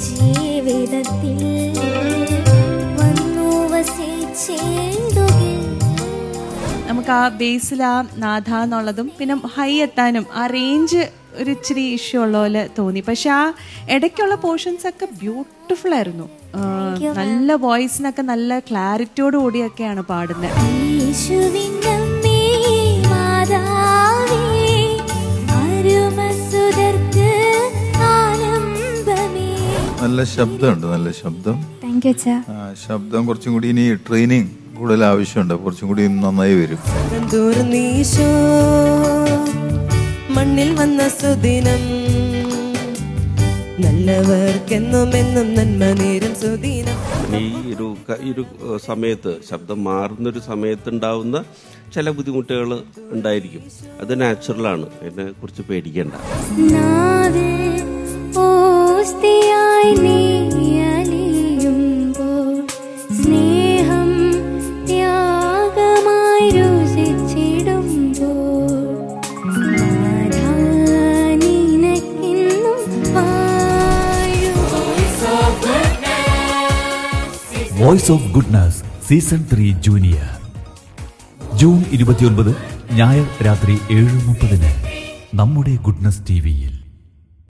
ജീവിതത്തിൽ വന്നു വസിച്ചിടുകിൽ. നമുക്ക് ആ ബേസിൽ ആ നാഥ എന്നുള്ളതും പിന്നെ ഹൈ എത്താനും ആ റേഞ്ച് ഒരു ഇച്ചിരി ഇഷ്യൂ ഉള്ള പോലെ തോന്നി. പക്ഷെ ആ ഇടയ്ക്കുള്ള പോർഷൻസ് ഒക്കെ ബ്യൂട്ടിഫുൾ ആയിരുന്നു. നല്ല വോയിസിനൊക്കെ നല്ല ക്ലാരിറ്റിയോട് കൂടിയൊക്കെയാണ് പാടുന്നത്. നല്ല ശബ്ദമുണ്ട്, നല്ല ശബ്ദം. ശബ്ദം കുറച്ചും കൂടി ഇനി ട്രെയിനിങ് കൂടുതൽ ആവശ്യമുണ്ട്, കുറച്ചും കൂടി നന്നായി വരും. മണ്ണിൽ വന്ന സുദിനം നല്ലവർക്കെന്നും എന്നും നന്മ നേരും സുദിനം. ഈ ഒരു സമയത്ത് ശബ്ദം മാറുന്നൊരു സമയത്ത് ഉണ്ടാവുന്ന ചില ബുദ്ധിമുട്ടുകൾ ഉണ്ടായിരിക്കും. അത് നാച്ചുറലാണ്, അതിനെ കുറിച്ച് പേടിക്കേണ്ട. Voice of goodness season 3 junior June 29 ഞായർ രാത്രി 7:30 നമ്മുടെ ഗുഡ്നസ് ടിവിയിൽ.